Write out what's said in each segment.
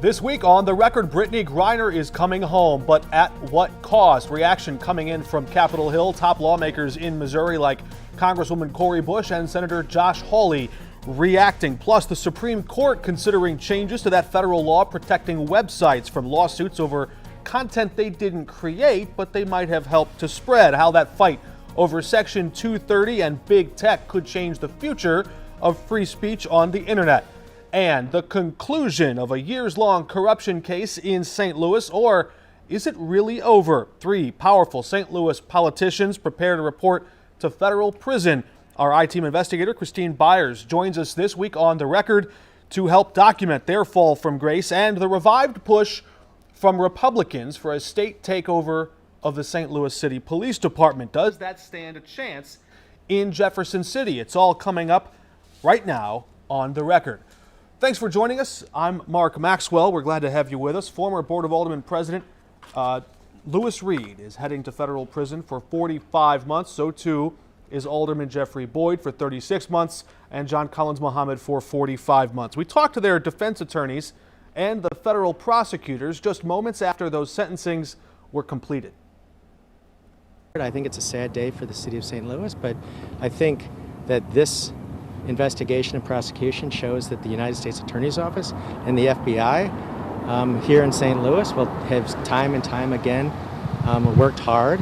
This week on The Record, Brittany Griner is coming home, but at what cost? Reaction coming in from Capitol Hill. Top lawmakers in Missouri like Congresswoman Cori Bush and Senator Josh Hawley reacting. Plus, the Supreme Court considering changes to that federal law protecting websites from lawsuits over content they didn't create, but they might have helped to spread. How that fight over Section 230 and big tech could change the future of free speech on the internet. And the conclusion of a years-long corruption case in St. Louis, or is it really over? 3 powerful St. Louis politicians prepare to report to federal prison. Our I-Team investigator, Christine Byers, joins us this week on The Record to help document their fall from grace and the revived push from Republicans for a state takeover of the St. Louis City Police Department. Does that stand a chance in Jefferson City? It's all coming up right now on The Record. Thanks for joining us. I'm Mark Maxwell. We're glad to have you with us. Former Board of Aldermen President Lewis Reed is heading to federal prison for 45 months. So too is Alderman Jeffrey Boyd for 36 months and John Collins Muhammad for 45 months. We talked to their defense attorneys and the federal prosecutors just moments after those sentencings were completed. I think it's a sad day for the city of St. Louis, but I think that this investigation and prosecution shows that the United States Attorney's Office and the FBI here in St. Louis have time and time again worked hard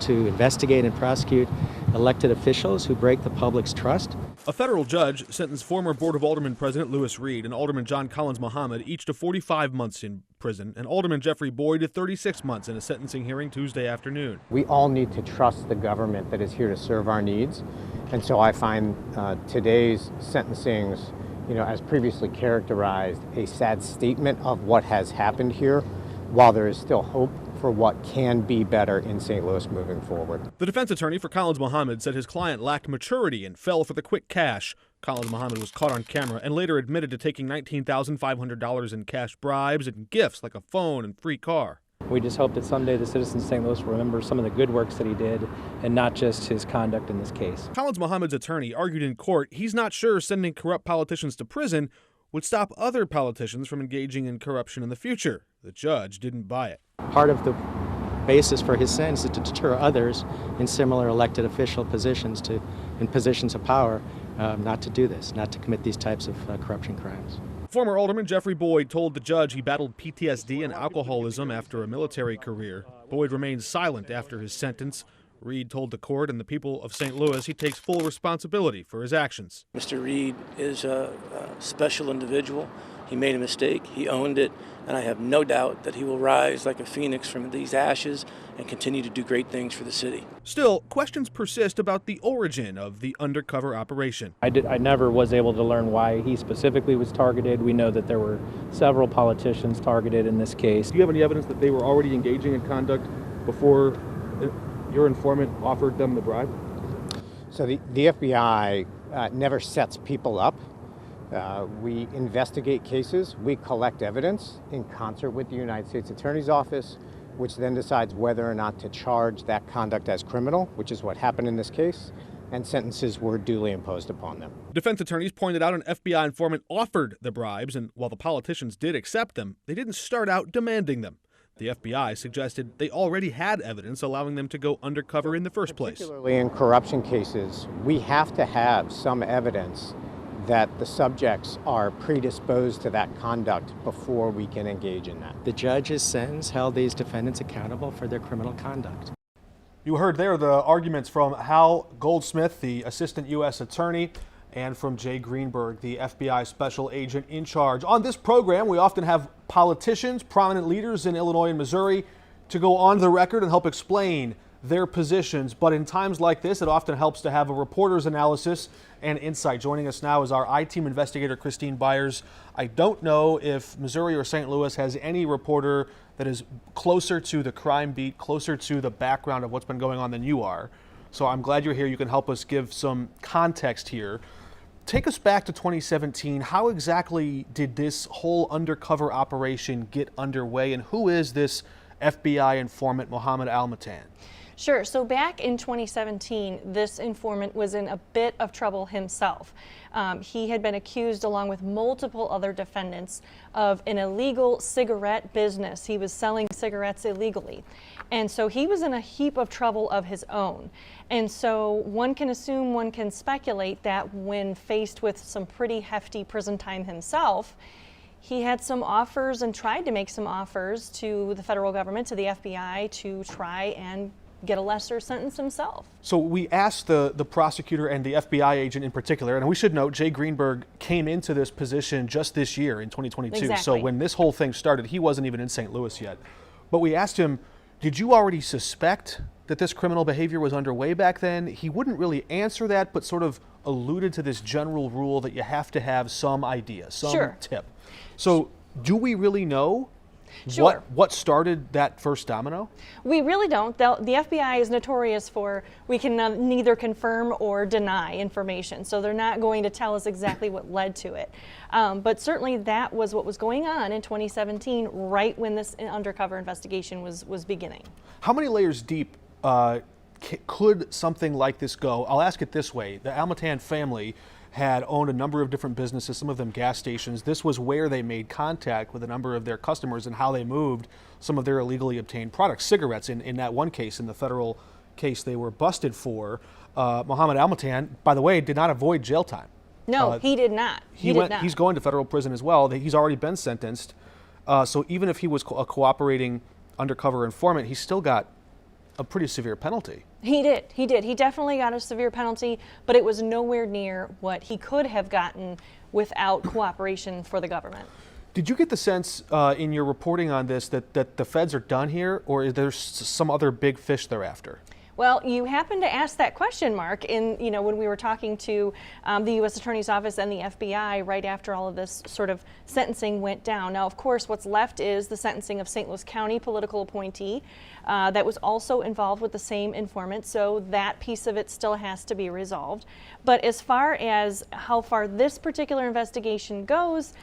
to investigate and prosecute elected officials who break the public's trust. A federal judge sentenced former Board of Aldermen President Lewis Reed and Alderman John Collins Muhammad each to 45 months in prison, and Alderman Jeffrey Boyd to 36 months in a sentencing hearing Tuesday afternoon. We all need to trust the government that is here to serve our needs. And so I find today's sentencings, as previously characterized, a sad statement of what has happened here, while there is still hope for what can be better in St. Louis moving forward. The defense attorney for Collins Muhammad said his client lacked maturity and fell for the quick cash. Collins Muhammad was caught on camera and later admitted to taking $19,500 in cash bribes and gifts like a phone and free car. We just hope that someday the citizens of St. Louis will remember some of the good works that he did and not just his conduct in this case. Collins Muhammad's attorney argued in court he's not sure sending corrupt politicians to prison would stop other politicians from engaging in corruption in the future. The judge didn't buy it. Part of the basis for his sentence is to deter others in similar elected official positions in positions of power not to do this, not to commit these types of corruption crimes. Former Alderman Jeffrey Boyd told the judge he battled PTSD and alcoholism after a military career. Boyd remained silent after his sentence. Reed told the court and the people of St. Louis he takes full responsibility for his actions. Mr. Reed is a special individual. He made a mistake, he owned it, and I have no doubt that he will rise like a phoenix from these ashes and continue to do great things for the city. Still, questions persist about the origin of the undercover operation. I never was able to learn why he specifically was targeted. We know that there were several politicians targeted in this case. Do you have any evidence that they were already engaging in conduct before your informant offered them the bribe? So the FBI never sets people up. We investigate cases, we collect evidence in concert with the United States Attorney's Office, which then decides whether or not to charge that conduct as criminal, which is what happened in this case, and sentences were duly imposed upon them. Defense attorneys pointed out an FBI informant offered the bribes, and while the politicians did accept them, they didn't start out demanding them. The FBI suggested they already had evidence allowing them to go undercover in the first place. Particularly in corruption cases, we have to have some evidence that the subjects are predisposed to that conduct before we can engage in that. The judge's sentence held these defendants accountable for their criminal conduct. You heard there the arguments from Hal Goldsmith, the assistant U.S. attorney, and from Jay Greenberg, the FBI special agent in charge. On this program, we often have politicians, prominent leaders in Illinois and Missouri, to go on the record and help explain their positions. But in times like this, it often helps to have a reporter's analysis and insight. Joining us now is our I-Team investigator, Christine Byers. I don't know if Missouri or St. Louis has any reporter that is closer to the crime beat, closer to the background of what's been going on than you are. So I'm glad you're here. You can help us give some context here. Take us back to 2017. How exactly did this whole undercover operation get underway, and who is this FBI informant, Mohammed Al-Matan? Sure. So back in 2017, this informant was in a bit of trouble himself. He had been accused, along with multiple other defendants, of an illegal cigarette business. He was selling cigarettes illegally. And so he was in a heap of trouble of his own. And so one can assume, one can speculate that when faced with some pretty hefty prison time himself, he had some offers and tried to make some offers to the federal government, to the FBI, to try and get a lesser sentence himself. So we asked the prosecutor and the FBI agent in particular, and we should note Jay Greenberg came into this position just this year in 2022. Exactly. So when this whole thing started, he wasn't even in St. Louis yet. But we asked him, did you already suspect that this criminal behavior was underway back then? He wouldn't really answer that, but sort of alluded to this general rule that you have to have some idea, some Sure. tip. So do we really know Sure. what started that first domino? We really don't. The FBI is notorious for, we can neither confirm or deny information, so they're not going to tell us exactly what led to it. But certainly that was what was going on in 2017, right when this undercover investigation was beginning. How many layers deep could something like this go? I'll ask it this way. The Almatan family had owned a number of different businesses, some of them gas stations. This was where they made contact with a number of their customers and how they moved some of their illegally obtained products. Cigarettes, in that one case, in the federal case they were busted for. Mohammed Almatan, by the way, did not avoid jail time. No, he did not. He did not. He's going to federal prison as well. He's already been sentenced. So even if he was a cooperating undercover informant, he's still got a pretty severe penalty. He did. He definitely got a severe penalty, but it was nowhere near what he could have gotten without cooperation for the government. Did you get the sense in your reporting on this that the feds are done here, or is there some other big fish they're after? Well, you happened to ask that question, Mark, when we were talking to the U.S. Attorney's Office and the FBI right after all of this sort of sentencing went down. Now, of course, what's left is the sentencing of St. Louis County political appointee that was also involved with the same informant, so that piece of it still has to be resolved. But as far as how far this particular investigation goes,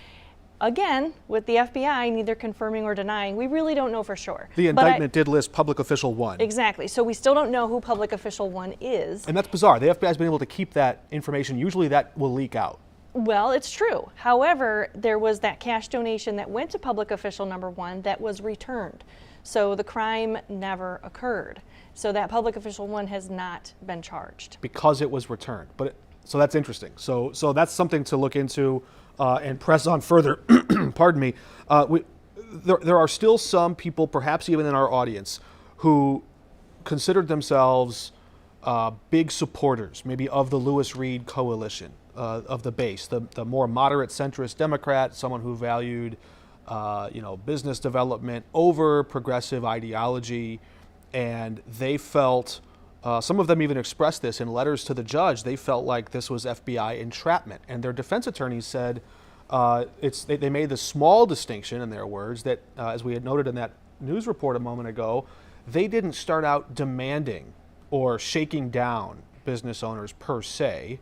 again, with the FBI neither confirming or denying, we really don't know for sure. The indictment did list public official 1. Exactly. So we still don't know who public official 1 is. And that's bizarre. The FBI has been able to keep that information. Usually that will leak out. Well, it's true. However, there was that cash donation that went to public official number 1 that was returned. So the crime never occurred. So that public official 1 has not been charged. Because it was returned. So that's interesting. So that's something to look into and press on further. Pardon me. There are still some people, perhaps even in our audience, who considered themselves big supporters, maybe of the Lewis Reed coalition, of the base, the more moderate centrist Democrat, someone who valued business development over progressive ideology, and they felt, some of them even expressed this in letters to the judge, they felt like this was FBI entrapment. And their defense attorneys said they made the small distinction, in their words, that as we had noted in that news report a moment ago, they didn't start out demanding or shaking down business owners per se.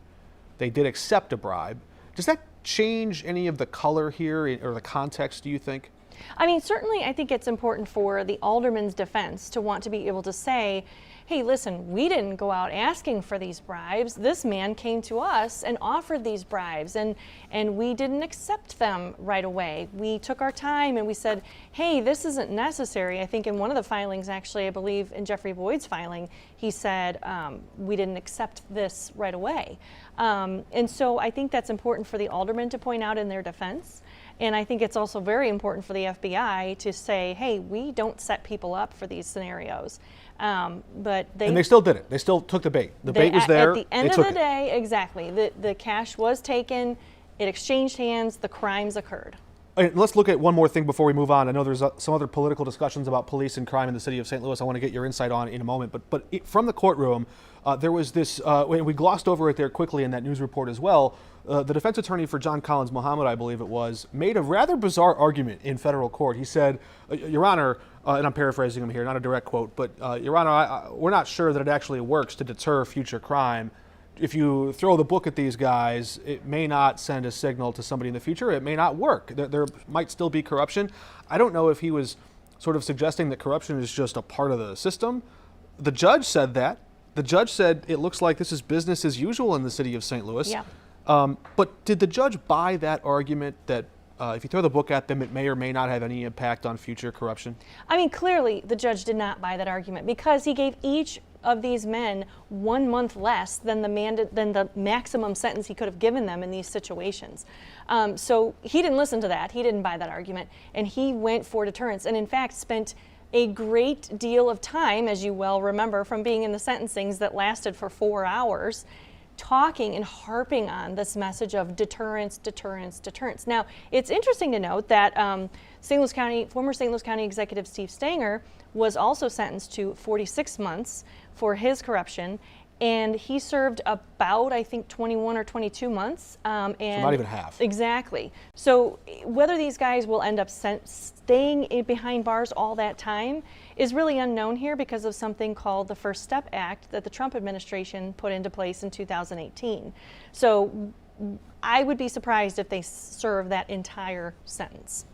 They did accept a bribe. Does that change any of the color here or the context, do you think? I mean, certainly I think it's important for the alderman's defense to want to be able to say, hey, listen, we didn't go out asking for these bribes. This man came to us and offered these bribes, and we didn't accept them right away. We took our time and we said, hey, this isn't necessary. I think in one of the filings, actually, I believe in Jeffrey Boyd's filing, he said we didn't accept this right away. And so I think that's important for the alderman to point out in their defense. And I think it's also very important for the FBI to say, hey, we don't set people up for these scenarios. But they still did it. They still took the bait. The bait was there. At the end of the day, exactly. The cash was taken, it exchanged hands, the crimes occurred. And let's look at one more thing before we move on. I know there's some other political discussions about police and crime in the city of St. Louis. I want to get your insight on in a moment. But from the courtroom, there was this, we glossed over it there quickly in that news report as well. The defense attorney for John Collins Muhammad, I believe it was, made a rather bizarre argument in federal court. He said, Your Honor, and I'm paraphrasing him here, not a direct quote, but Your Honor, we're not sure that it actually works to deter future crime. If you throw the book at these guys, it may not send a signal to somebody in the future. It may not work. There might still be corruption. I don't know if he was sort of suggesting that corruption is just a part of the system. the judge said that. The judge said it looks like this is business as usual in the city of St. Louis. Yeah. But did the judge buy that argument that if you throw the book at them, it may or may not have any impact on future corruption? I mean, clearly the judge did not buy that argument because he gave each of these men 1 month less than the maximum sentence he could have given them in these situations. So he didn't listen to that. He didn't buy that argument, and he went for deterrence, and in fact spent a great deal of time, as you well remember from being in the sentencings that lasted for 4 hours, talking and harping on this message of deterrence, deterrence, deterrence. Now, it's interesting to note that former St. Louis County Executive Steve Stanger was also sentenced to 46 months for his corruption, and he served about, I think, 21 or 22 months. And so not even half. Exactly. So whether these guys will end up staying behind bars all that time is really unknown here because of something called the First Step Act that the Trump administration put into place in 2018. So I would be surprised if they serve that entire sentence.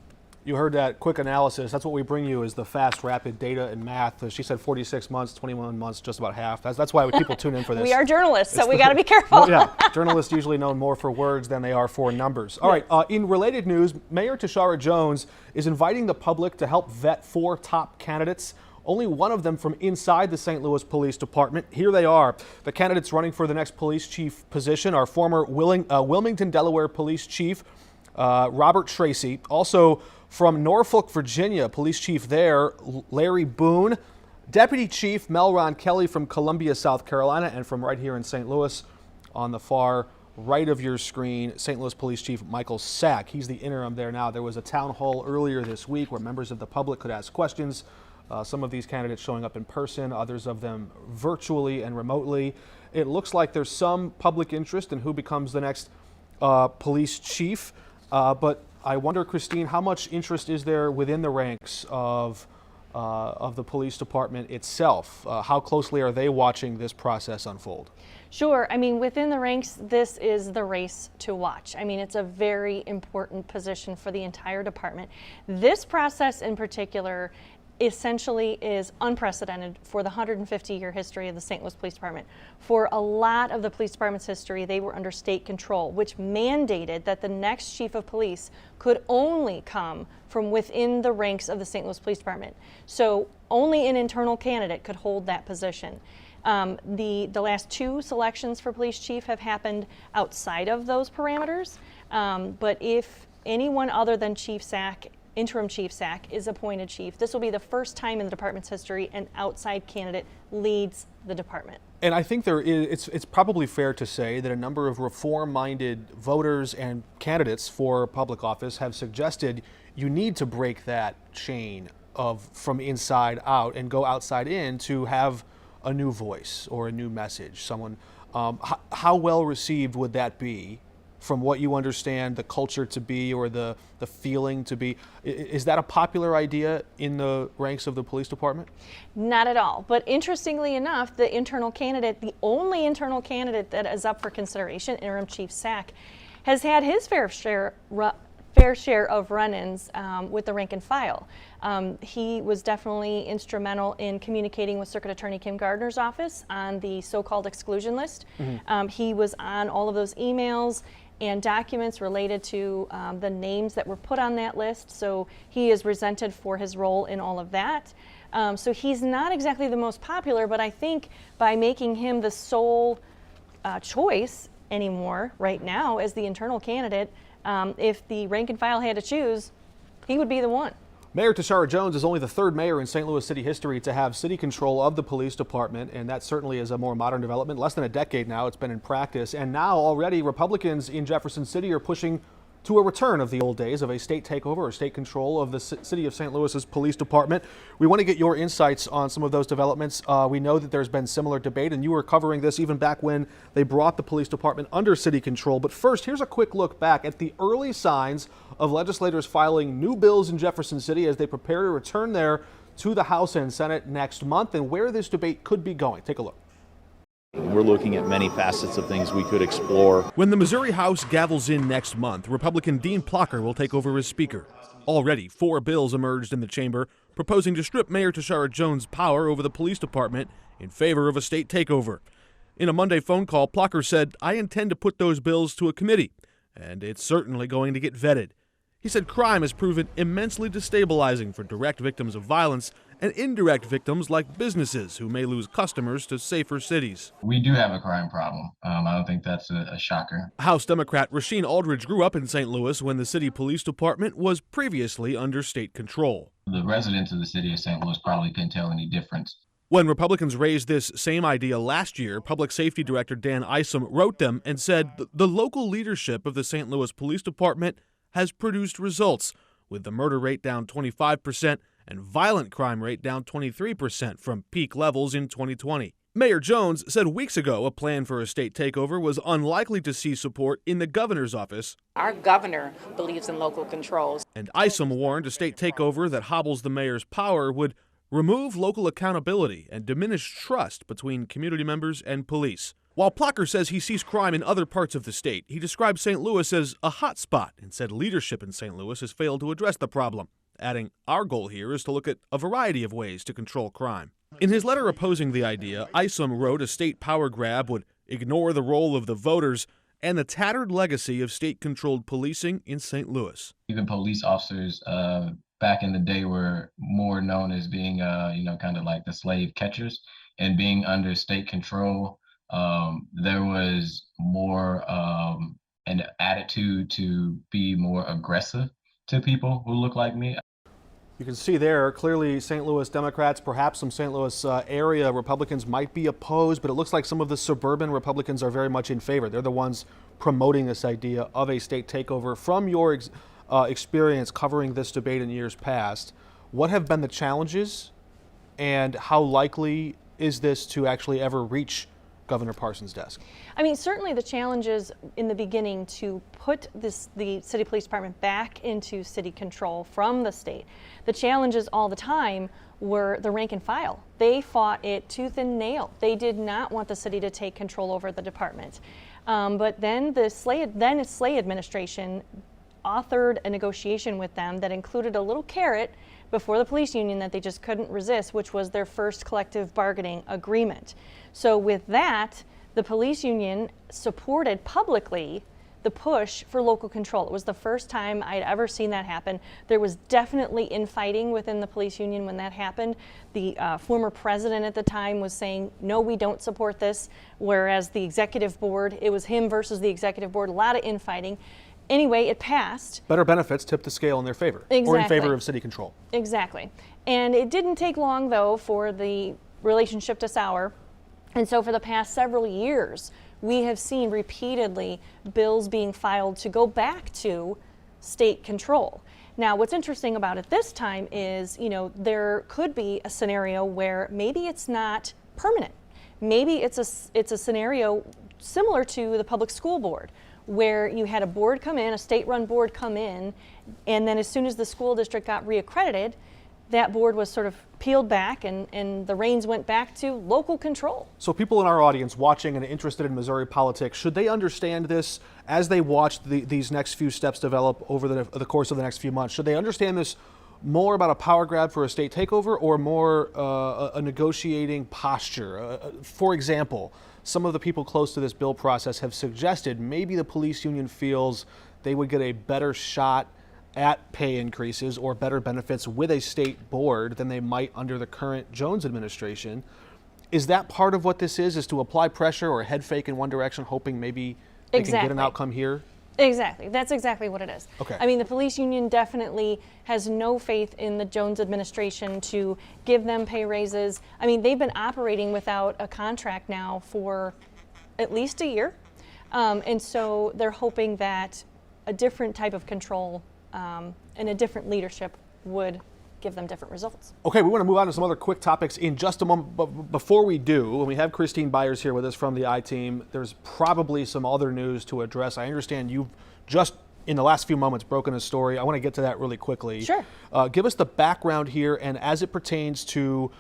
You heard that quick analysis. That's what we bring you is the fast, rapid data and math. She said 46 months, 21 months, just about half. That's why people tune in for this. We are journalists, so we got to be careful. Well, yeah, journalists usually know more for words than they are for numbers. All right, in related news, Mayor Tashara Jones is inviting the public to help vet 4 top candidates. Only one of them from inside the St. Louis Police Department. Here they are. The candidates running for the next police chief position are former Wilmington, Delaware Police Chief Robert Tracy. Also from Norfolk, Virginia, police chief there, Larry Boone. Deputy Chief Melron Kelly from Columbia, South Carolina. And from right here in St. Louis, on the far right of your screen, St. Louis Police Chief Michael Sack. He's the interim there now. There was a town hall earlier this week where members of the public could ask questions. Some of these candidates showing up in person, others of them virtually and remotely. It looks like there's some public interest in who becomes the next police chief. But I wonder, Christine, how much interest is there within the ranks of the police department itself? How closely are they watching this process unfold? Sure. I mean, within the ranks, this is the race to watch. I mean, it's a very important position for the entire department. This process in particular essentially is unprecedented for the 150-year history of the St. Louis Police Department. For a lot of the police department's history, they were under state control, which mandated that the next chief of police could only come from within the ranks of the St. Louis Police Department. So only an internal candidate could hold that position. The last 2 selections for police chief have happened outside of those parameters, but if anyone other than Chief Sack, interim Chief Sack, is appointed chief, this will be the first time in the department's history an outside candidate leads the department. And I think it's probably fair to say that a number of reform-minded voters and candidates for public office have suggested you need to break that chain from inside out and go outside in to have a new voice or a new message. Someone, how well received would that be from what you understand the culture to be or the feeling to be? Is that a popular idea in the ranks of the police department? Not at all. But interestingly enough, the internal candidate, the only internal candidate that is up for consideration, interim Chief Sack, has had his fair share of run-ins with the rank and file. He was definitely instrumental in communicating with Circuit Attorney Kim Gardner's office on the so-called exclusion list. Mm-hmm. He was on all of those emails and documents related to the names that were put on that list, so he is resented for his role in all of that. So he's not exactly the most popular, but I think by making him the sole choice anymore right now as the internal candidate, if the rank and file had to choose, he would be the one. Mayor Tashara Jones is only the 3rd mayor in St. Louis City history to have city control of the police department, and that certainly is a more modern development. Less than a decade now it's been in practice, and now already Republicans in Jefferson City are pushing to a return of the old days of a state takeover or state control of the city of St. Louis's police department. We want to get your insights on some of those developments. We know that there's been similar debate, and you were covering this even back when they brought the police department under city control. But first, here's a quick look back at the early signs of legislators filing new bills in Jefferson City as they prepare to return there to the House and Senate next month, and where this debate could be going. Take a look. We're looking at many facets of things we could explore. When the Missouri House gavels in next month, Republican Dean Plocher will take over as Speaker. Already, 4 bills emerged in the chamber proposing to strip Mayor Tashara Jones' power over the police department in favor of a state takeover. In a Monday phone call, Plucker said, "I intend to put those bills to a committee, and it's certainly going to get vetted." He said crime has proven immensely destabilizing for direct victims of violence and indirect victims like businesses who may lose customers to safer cities. We do have a crime problem. I don't think that's a shocker. House Democrat Rasheed Aldridge grew up in St. Louis when the city police department was previously under state control. The residents of the city of St. Louis probably couldn't tell any difference. When Republicans raised this same idea last year, Public Safety Director Dan Isom wrote them and said the local leadership of the St. Louis Police Department has produced results, with the murder rate down 25% and violent crime rate down 23% from peak levels in 2020. Mayor Jones said weeks ago a plan for a state takeover was unlikely to see support in the governor's office. Our governor believes in local controls. And Isom warned a state takeover that hobbles the mayor's power would remove local accountability and diminish trust between community members and police. While Plucker says he sees crime in other parts of the state, he described St. Louis as a hot spot and said leadership in St. Louis has failed to address the problem, adding, "Our goal here is to look at a variety of ways to control crime." In his letter opposing the idea, Isom wrote a state power grab would ignore the role of the voters and the tattered legacy of state-controlled policing in St. Louis. Even police officers back in the day were more known as being, kind of like the slave catchers, and being under state control. There was more an attitude to be more aggressive to people who look like me. You can see there, clearly St. Louis Democrats, perhaps some St. Louis area Republicans might be opposed, but it looks like some of the suburban Republicans are very much in favor. They're the ones promoting this idea of a state takeover. From your experience covering this debate in years past, what have been the challenges and how likely is this to actually ever reach Governor Parsons' desk? I mean, certainly the challenges in the beginning to put the city police department back into city control from the state. The challenges all the time were the rank and file. They fought it tooth and nail. They did not want the city to take control over the department. But then the Slay administration authored a negotiation with them that included a little carrot before the police union that they just couldn't resist, which was their first collective bargaining agreement. So with that, the police union supported publicly the push for local control. It was the first time I'd ever seen that happen. There was definitely infighting within the police union when that happened. The former president at the time was saying, no, we don't support this, whereas the executive board, it was him versus the executive board, a lot of infighting. Anyway, it passed. Better benefits tipped the scale in their favor, exactly. Or in favor of city control. Exactly. And it didn't take long, though, for the relationship to sour. And so for the past several years, we have seen repeatedly bills being filed to go back to state control. Now, what's interesting about it this time is, there could be a scenario where maybe it's not permanent. Maybe it's a scenario similar to the public school board, where you had a board come in, a state-run board come in, and then as soon as the school district got reaccredited, that board was sort of peeled back and the reins went back to local control. So people in our audience watching and interested in Missouri politics, should they understand this as they watch these next few steps develop over the course of the next few months? Should they understand this more about a power grab for a state takeover or more a negotiating posture? For example, some of the people close to this bill process have suggested maybe the police union feels they would get a better shot at pay increases or better benefits with a state board than they might under the current Jones administration. Is that part of what this is to apply pressure or head fake in one direction, hoping maybe they can get an outcome here? Exactly. That's exactly what it is. Okay. I mean, the police union definitely has no faith in the Jones administration to give them pay raises. I mean, they've been operating without a contract now for at least a year. And so they're hoping that a different type of control and a different leadership would give them different results. Okay, we want to move on to some other quick topics in just a moment, but before we do, when we have Christine Byers here with us from the I-Team, there's probably some other news to address. I understand you've just, in the last few moments, broken a story. I want to get to that really quickly. Sure. Give us the background here, and as it pertains to,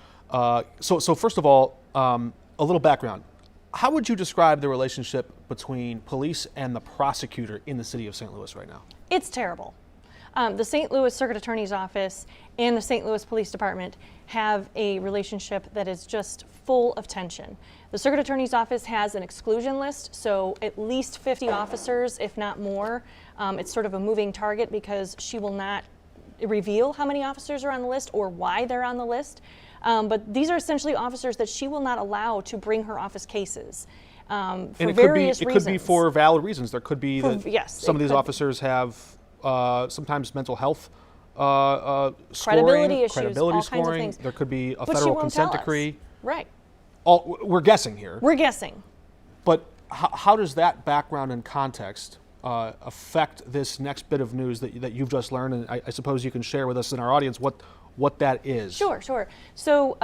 so first of all, a little background. How would you describe the relationship between police and the prosecutor in the city of St. Louis right now? It's terrible. The St. Louis Circuit Attorney's Office and the St. Louis Police Department have a relationship that is just full of tension. The Circuit Attorney's Office has an exclusion list, so at least 50 officers, if not more. It's sort of a moving target because she will not reveal how many officers are on the list or why they're on the list. But these are essentially officers that she will not allow to bring her office cases. For various reasons. It could be for valid reasons. There could be that yes, some of these officers have sometimes mental health credibility issues, credibility all scoring. kinds of things. There could be a But federal she won't consent tell us. decree. Right. We're guessing here. We're guessing. But how does that background and context affect this next bit of news that you've just learned? And I suppose you can share with us and our audience what that is. Sure. So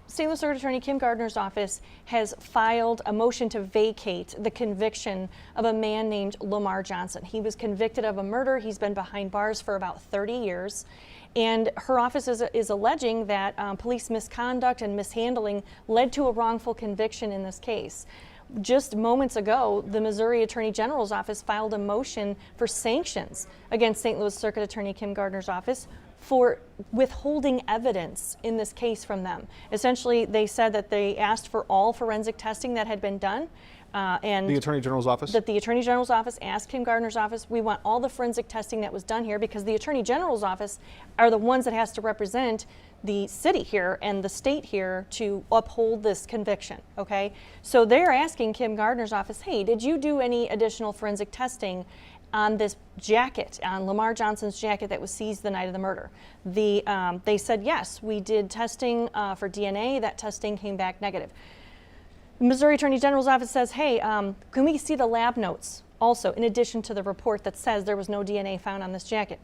St. Louis Circuit Attorney Kim Gardner's office has filed a motion to vacate the conviction of a man named Lamar Johnson. He was convicted of a murder. He's been behind bars for about 30 years. And her office is alleging that police misconduct and mishandling led to a wrongful conviction in this case. Just moments ago, the Missouri Attorney General's office filed a motion for sanctions against St. Louis Circuit Attorney Kim Gardner's office for withholding evidence in this case from them. Essentially, they said that they asked for all forensic testing that had been done. And the Attorney General's office? That the Attorney General's office asked Kim Gardner's office, we want all the forensic testing that was done here, because the Attorney General's office are the ones that has to represent the city here and the state here to uphold this conviction, okay? So they're asking Kim Gardner's office, hey, did you do any additional forensic testing on this jacket, on Lamar Johnson's jacket that was seized the night of the murder? They said, yes, we did testing for DNA. That testing came back negative. The Missouri Attorney General's office says, hey, can we see the lab notes also, in addition to the report that says there was no DNA found on this jacket?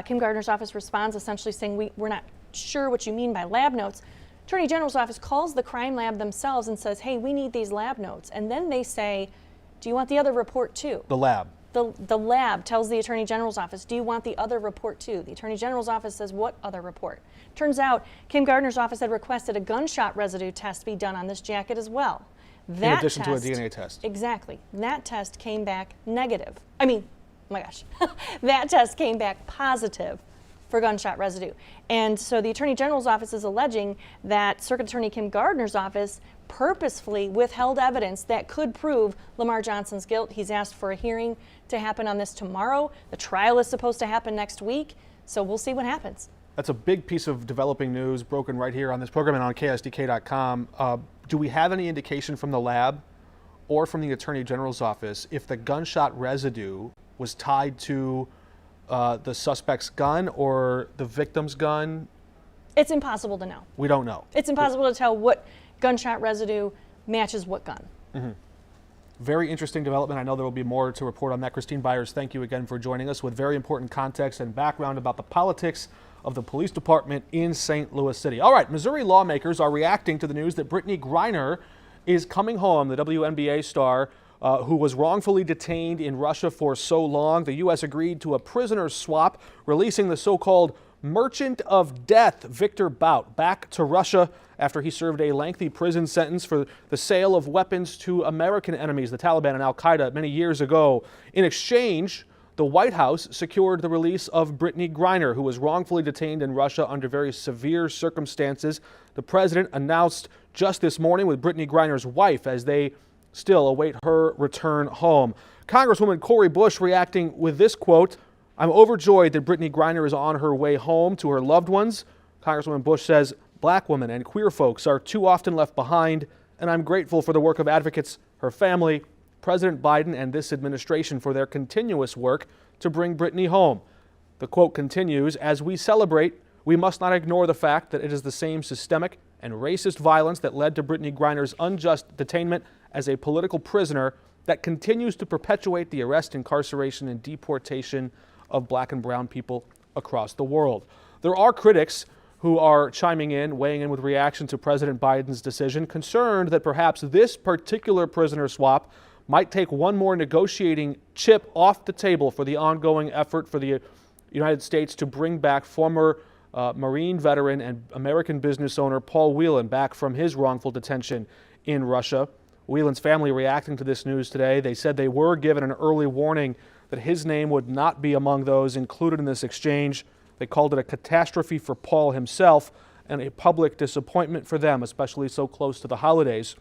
Kim Gardner's office responds essentially saying, we're not sure what you mean by lab notes. Attorney General's office calls the crime lab themselves and says, hey, we need these lab notes. And then they say, do you want the other report too? The lab. The lab tells the Attorney General's office, do you want the other report too? The Attorney General's office says, what other report? Turns out Kim Gardner's office had requested a gunshot residue test be done on this jacket as well. In addition to a DNA test. Exactly. That test came back negative. I mean, oh my gosh, that test came back positive for gunshot residue. And so the Attorney General's office is alleging that Circuit Attorney Kim Gardner's office purposefully withheld evidence that could prove Lamar Johnson's guilt. He's asked for a hearing to happen on this tomorrow. The trial is supposed to happen next week, so we'll see what happens. That's a big piece of developing news broken right here on this program and on KSDK.com. Do we have any indication from the lab or from the Attorney General's office if the gunshot residue was tied to the suspect's gun or the victim's gun? It's impossible to know. We don't know. It's impossible to tell what gunshot residue matches what gun. Mm-hmm. Very interesting development. I know there will be more to report on that. Christine Byers, thank you again for joining us with very important context and background about the politics of the police department in St. Louis City. All right, Missouri lawmakers are reacting to the news that Brittany Griner is coming home, the WNBA star who was wrongfully detained in Russia for so long. The U.S. agreed to a prisoner swap, releasing the so-called Merchant of Death, Victor Bout, back to Russia after he served a lengthy prison sentence for the sale of weapons to American enemies, the Taliban and Al-Qaeda, many years ago. In exchange, the White House secured the release of Brittany Griner, who was wrongfully detained in Russia under very severe circumstances. The president announced just this morning with Brittany Griner's wife as they still await her return home. Congresswoman Cori Bush reacting with this quote, "I'm overjoyed that Brittany Griner is on her way home to her loved ones." Congresswoman Bush says, "Black women and queer folks are too often left behind, and I'm grateful for the work of advocates, her family, President Biden, and this administration for their continuous work to bring Brittany home." The quote continues, "As we celebrate, we must not ignore the fact that it is the same systemic and racist violence that led to Brittany Griner's unjust detainment as a political prisoner that continues to perpetuate the arrest, incarceration, and deportation of black and brown people across the world." There are critics who are chiming in, weighing in with reaction to President Biden's decision, concerned that perhaps this particular prisoner swap might take one more negotiating chip off the table for the ongoing effort for the United States to bring back former Marine veteran and American business owner Paul Whelan back from his wrongful detention in Russia. Whelan's family reacting to this news today. They said they were given an early warning that his name would not be among those included in this exchange. They called it a catastrophe for Paul himself and a public disappointment for them, especially so close to the holidays.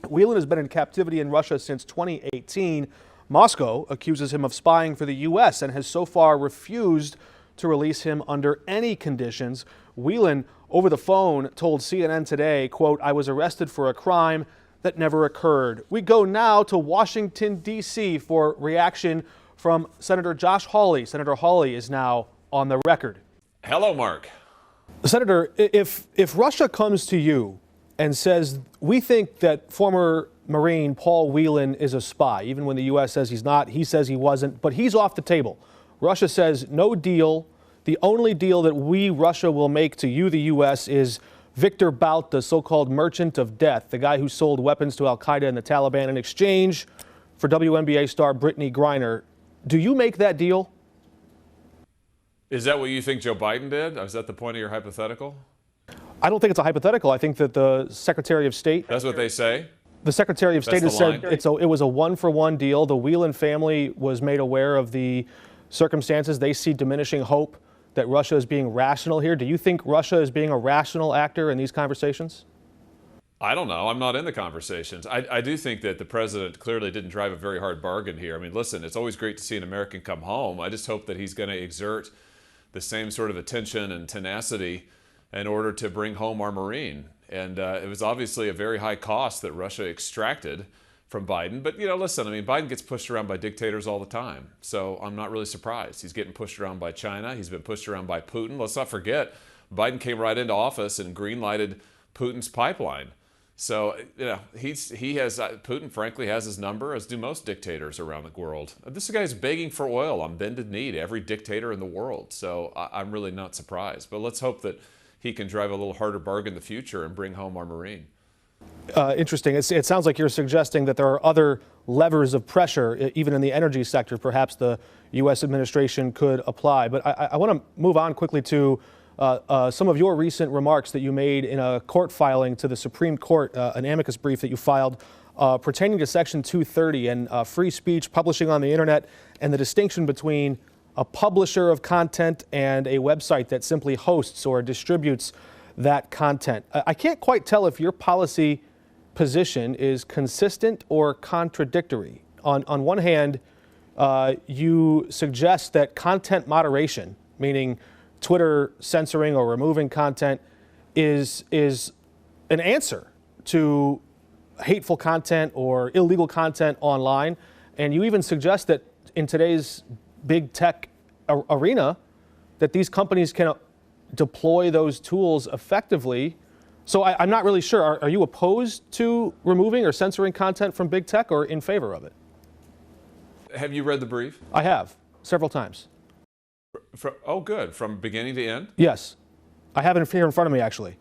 Whelan has been in captivity in Russia since 2018. Moscow accuses him of spying for the U.S. and has so far refused to release him under any conditions. Whelan, over the phone, told CNN today, quote, "I was arrested for a crime that never occurred." We go now to Washington, D.C. for reaction from Senator Josh Hawley. Senator Hawley is now on the record. Hello, Mark. Senator, if Russia comes to you and says, we think that former Marine Paul Whelan is a spy, even when the U.S. says he's not, he says he wasn't, but he's off the table. Russia says no deal. The only deal that Russia will make to you, the U.S., is Victor Bout, the so-called merchant of death, the guy who sold weapons to al-Qaeda and the Taliban in exchange for WNBA star Brittany Griner. Do you make that deal? Is that what you think Joe Biden did? Is that the point of your hypothetical? I don't think it's a hypothetical. I think that the Secretary of State... That's what they say? The Secretary of State has said it was a one-for-one deal. The Whelan family was made aware of the circumstances. They see diminishing hope that Russia is being rational here. Do you think Russia is being a rational actor in these conversations? I don't know. I'm not in the conversations. I do think that the president clearly didn't drive a very hard bargain here. I mean, listen, it's always great to see an American come home. I just hope that he's going to exert the same sort of attention and tenacity in order to bring home our Marine. And it was obviously a very high cost that Russia extracted from Biden. But, listen, I mean, Biden gets pushed around by dictators all the time. So I'm not really surprised. He's getting pushed around by China. He's been pushed around by Putin. Let's not forget, Biden came right into office and green-lighted Putin's pipeline. So, Putin, frankly, has his number, as do most dictators around the world. This guy's begging for oil on bended knee to every dictator in the world. So I'm really not surprised. But let's hope that he can drive a little harder bargain in the future and bring home our Marine. Interesting. It sounds like you're suggesting that there are other levers of pressure, even in the energy sector, perhaps the U.S. administration could apply. But I want to move on quickly to some of your recent remarks that you made in a court filing to the Supreme Court, an amicus brief that you filed pertaining to Section 230 and free speech, publishing on the internet, and the distinction between a publisher of content and a website that simply hosts or distributes that content. I can't quite tell if your policy position is consistent or contradictory. On one hand, you suggest that content moderation, meaning Twitter censoring or removing content, is an answer to hateful content or illegal content online. And you even suggest that in today's big tech arena, that these companies can deploy those tools effectively. So I'm not really sure. Are you opposed to removing or censoring content from big tech or in favor of it? Have you read the brief? I have, several times. Oh, good. From beginning to end? Yes. I have it here in front of me, actually.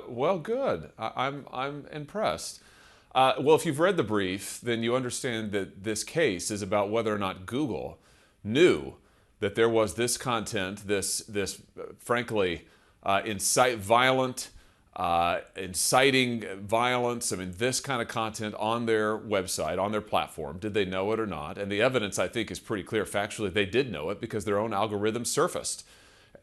Well, good. I'm impressed. Well, if you've read the brief, then you understand that this case is about whether or not Google knew that there was this content, this frankly inciting violence. I mean, this kind of content on their website, on their platform. Did they know it or not? And the evidence, I think, is pretty clear. Factually, they did know it because their own algorithm surfaced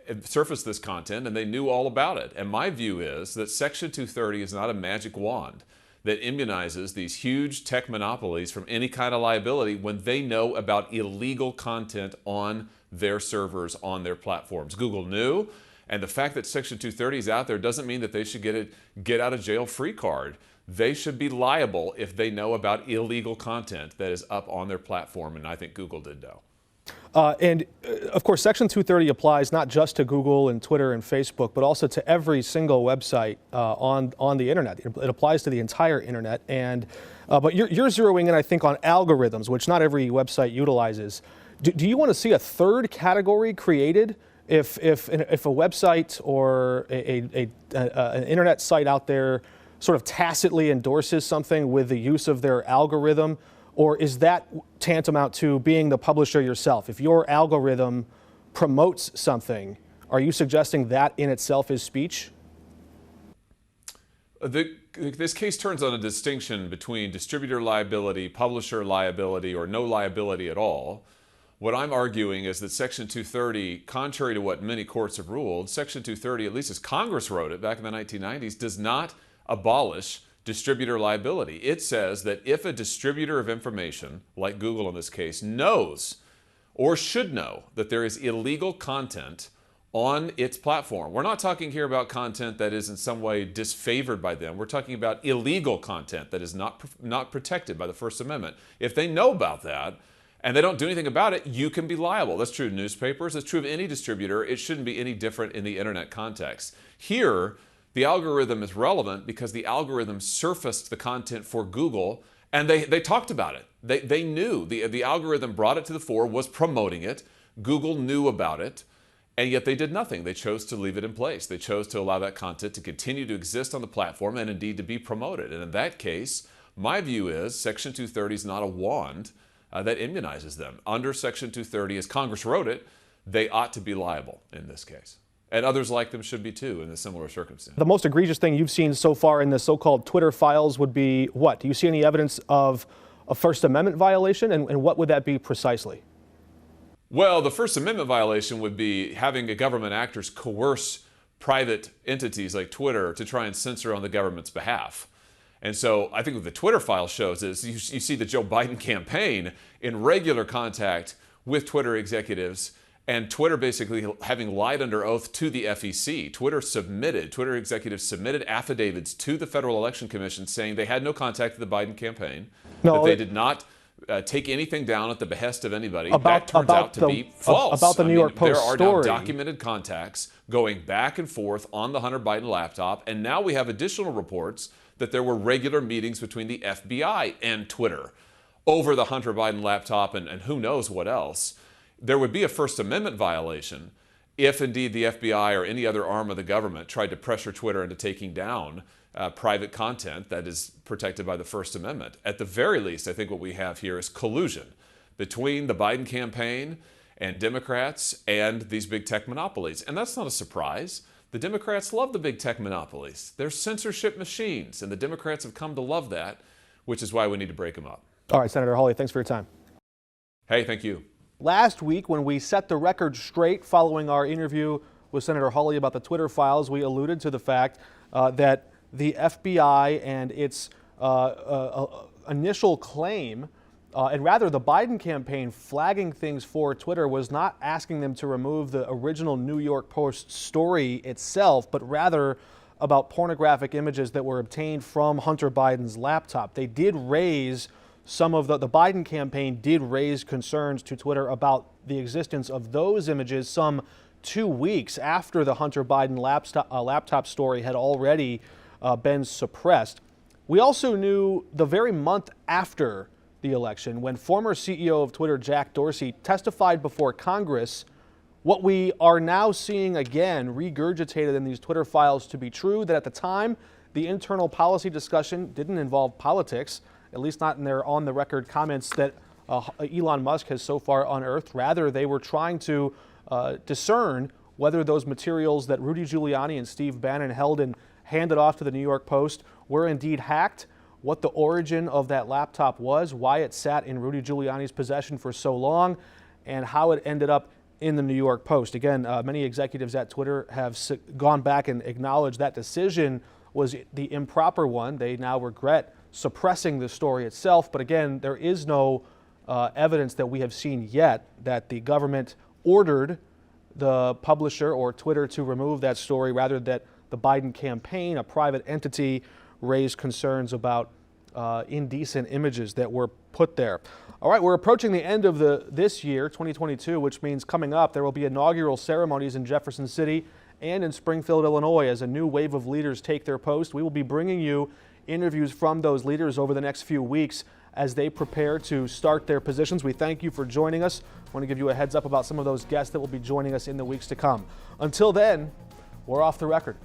this content, and they knew all about it. And my view is that Section 230 is not a magic wand that immunizes these huge tech monopolies from any kind of liability when they know about illegal content on their servers, on their platforms. Google knew, and the fact that Section 230 is out there doesn't mean that they should get a get out of jail free card. They should be liable if they know about illegal content that is up on their platform, and I think Google did know. Of course, Section 230 applies not just to Google and Twitter and Facebook, but also to every single website on the internet. It applies to the entire internet. But you're zeroing in, I think, on algorithms, which not every website utilizes. Do you want to see a third category created if a website or an internet site out there sort of tacitly endorses something with the use of their algorithm? Or is that tantamount to being the publisher yourself? If your algorithm promotes something, are you suggesting that in itself is speech? this case turns on a distinction between distributor liability, publisher liability, or no liability at all. What I'm arguing is that Section 230, contrary to what many courts have ruled, Section 230, at least as Congress wrote it back in the 1990s, does not abolish distributor liability. It says that if a distributor of information, like Google in this case, knows or should know that there is illegal content on its platform. We're not talking here about content that is in some way disfavored by them. We're talking about illegal content that is not protected by the First Amendment. If they know about that and they don't do anything about it, you can be liable. That's true of newspapers. That's true of any distributor. It shouldn't be any different in the internet context. Here, the algorithm is relevant because the algorithm surfaced the content for Google, and they talked about it. They knew. The algorithm brought it to the fore, was promoting it. Google knew about it. And yet they did nothing. They chose to leave it in place. They chose to allow that content to continue to exist on the platform and indeed to be promoted. And in that case, my view is Section 230 is not a wand that immunizes them. Under Section 230, as Congress wrote it, they ought to be liable in this case. And others like them should be too in a similar circumstance. The most egregious thing you've seen so far in the so-called Twitter files would be what? Do you see any evidence of a First Amendment violation? And what would that be precisely? Well, the First Amendment violation would be having government actors coerce private entities like Twitter to try and censor on the government's behalf. And so I think what the Twitter file shows is you see the Joe Biden campaign in regular contact with Twitter executives, and Twitter basically having lied under oath to the FEC. Twitter executives submitted affidavits to the Federal Election Commission saying they had no contact with the Biden campaign, that they did not take anything down at the behest of anybody. That turns out to be false. About the New York Post story. There are now documented contacts going back and forth on the Hunter Biden laptop, and now we have additional reports that there were regular meetings between the FBI and Twitter over the Hunter Biden laptop and who knows what else. There would be a First Amendment violation if indeed the FBI or any other arm of the government tried to pressure Twitter into taking down private content that is protected by the First Amendment. At the very least, I think what we have here is collusion between the Biden campaign and Democrats and these big tech monopolies. And that's not a surprise. The Democrats love the big tech monopolies. They're censorship machines, and the Democrats have come to love that, which is why we need to break them up. All right, Senator Hawley, thanks for your time. Hey, thank you. Last week, when we set the record straight following our interview with Senator Hawley about the Twitter files, we alluded to the fact that the FBI and its initial claim, and rather the Biden campaign flagging things for Twitter, was not asking them to remove the original New York Post story itself, but rather about pornographic images that were obtained from Hunter Biden's laptop. They did raise some of the Biden campaign did raise concerns to Twitter about the existence of those images some 2 weeks after the Hunter Biden laptop story had already been suppressed. We also knew the very month after the election, when former CEO of Twitter Jack Dorsey testified before Congress, what we are now seeing again regurgitated in these Twitter files to be true, that at the time the internal policy discussion didn't involve politics, at least not in their on-the-record comments that Elon Musk has so far unearthed. Rather, they were trying to discern whether those materials that Rudy Giuliani and Steve Bannon held and handed off to the New York Post were indeed hacked, what the origin of that laptop was, why it sat in Rudy Giuliani's possession for so long, and how it ended up in the New York Post. Again, many executives at Twitter have gone back and acknowledged that decision was the improper one. They now regret suppressing the story itself. But again, there is no evidence that we have seen yet that the government ordered the publisher or Twitter to remove that story, rather that the Biden campaign, a private entity, raised concerns about indecent images that were put there. All right, we're approaching the end of this year, 2022, which means coming up there will be inaugural ceremonies in Jefferson City and in Springfield, Illinois, as a new wave of leaders take their post. We will be bringing you interviews from those leaders over the next few weeks as they prepare to start their positions. We thank you for joining us. I want to give you a heads up about some of those guests that will be joining us in the weeks to come. Until then, we're off the record.